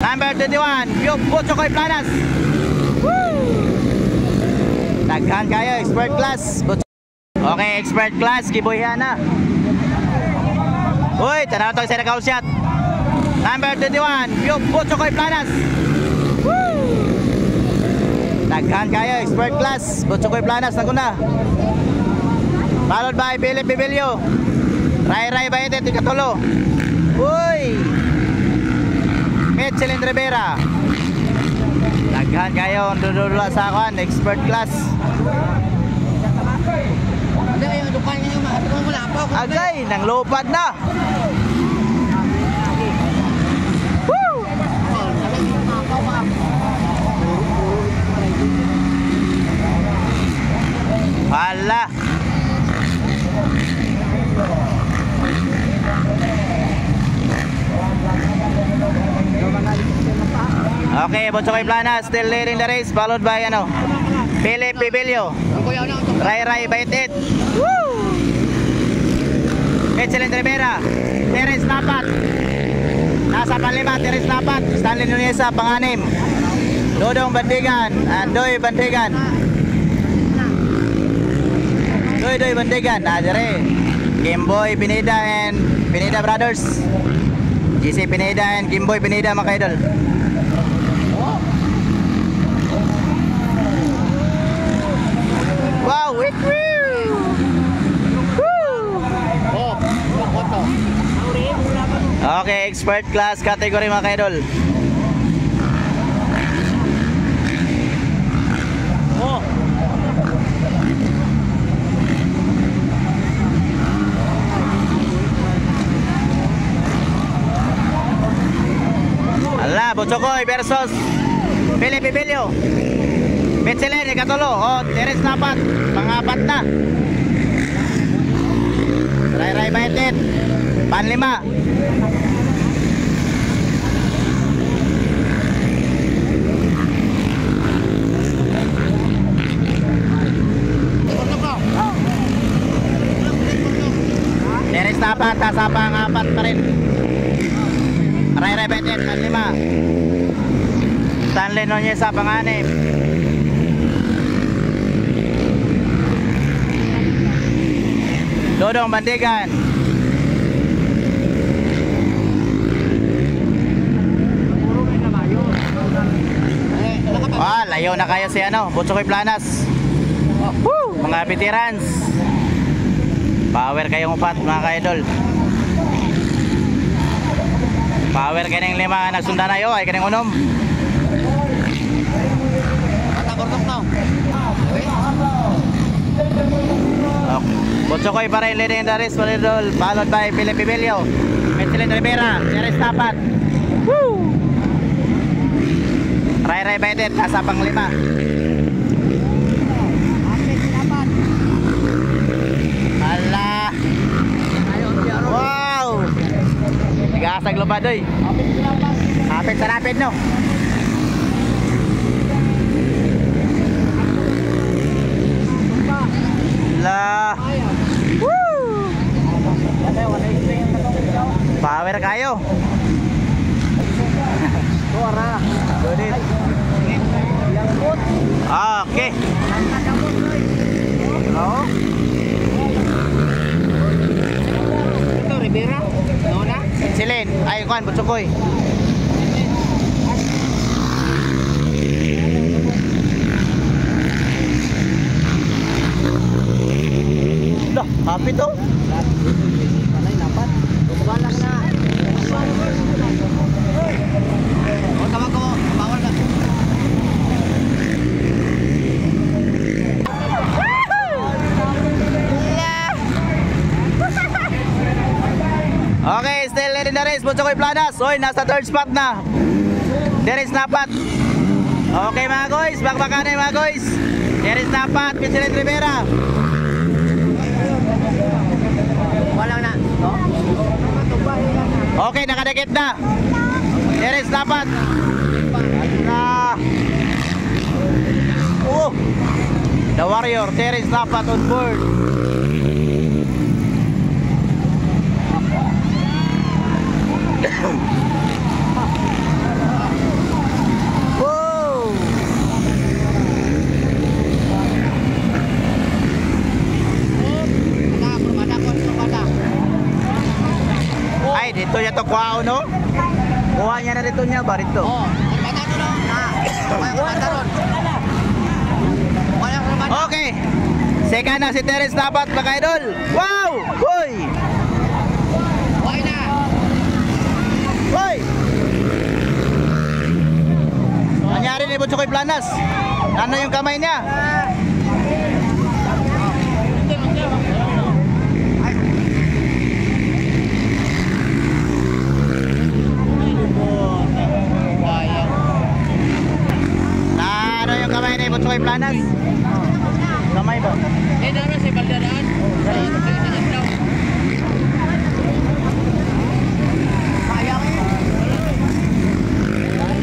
Number 21, Butchokoy Planas. Woo! Daghan kayo, expert class. Okay, expert class, gibuhihan na. Uy, tanaw to sa nakaul shot. Number 21, Butchokoy Planas. Woo! Daghan kayo, expert class. Butchokoy Planas na kuna. Followed by Philip Bibilio. Ray Bayetet, ikatulo. Uy! Michelin Rivera. Daghan kayo, dudula sa akin, expert class. Agay, nang lupad na. Woo! Hala. Okay, Butchokoy Planas still leading the race, followed by Philip Bibilio. Ray Baitit. Woo! Michelin Rivera. Terence Napat. Nasa panlima, Terence Napat. Stanley Nuneza, panganim. Dodong Bandigan. Andoy Bandigan. Doy Bandigan. Adere. Kimboy Pineda and Pineda Brothers. GC Pineda and Kimboy Pineda, mga kaidol. Wow, woo! Okay, expert class category, mga kaidol. Oh. Ala, Butchokoy versus Philip Bibilio. Michelin, ikatulo. Oh, Terence Napat, pangapat na. Ray Baitit, panlima. Terence Napat, nasa pangapat pa rin. Ray Baitit, panlima. Stanley Nuneza, panganim. Dodong Bandigan. Layo na kayo si Butchokoy Planas. Woo! Mga veterans. Power kayong upat, mga kaidol. Power kayo ng lima. Nagsunda na yun, ay kanyang unom. Butchokoy pa rin leading the race, followed by Philip Bibilio, Michelin Rivera, Terence Napat. Woo! Ray Baitit, nasa panglima. Hala. Wow! Nag-aasag lupad, oy. Hapit sa rapid, no? La. Woo! Power kayo. Okay. Oh. Ito Rivera, Nona. Silin, ay kuan Butchokoy. Happy to? Panay dapat. Tumalang na. O tawag ko, bawal ka. Okay, still leading the race, Butchokoy Planas. Oy, nasa third spot na. Terence Napat. Okay mga guys, bakbakan na mga guys. Terence Napat, Michelin Rivera. Walang na, no? Okay, nakadikit na. Terence Napat. The Warrior, Terence Napat on board. dito kwao no. Kuha niya na dito niya ba dito. Oh, patano no. Patano. Okay. Second na si Terence dapat mga idol. Wow! Hoy! Why na? Hoy! Nangyari ni Butchokoy Planas. Ano yung kamay niya? Ano yung kamay ni Butchokoy Planas? Kamay ba? Eh, naman sa Baldadaan.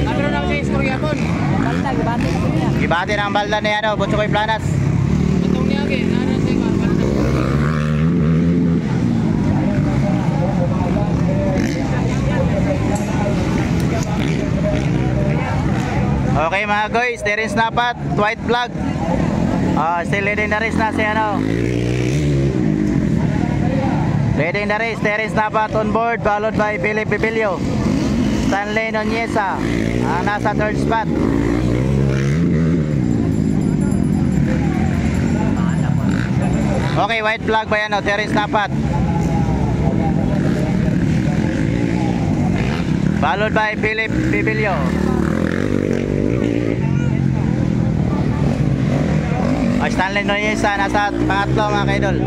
Ano na sa istorya po? Balda, gibati na po niya. Gibati ng balda ni ano, Butchokoy Planas. Itong niya, ano sa balda? Okay mga guys, Terence Napat, white flag. Still leading the race na si ano. Leading the race, Terence Napat on board, followed by Philip Bibilio. Stanley Noniesa ang nasa third spot. Okay, white flag ba yan o, Terence Napat. Followed by Philip Bibilio. Stanley Noniesa nasa pangatlo mga kaidol.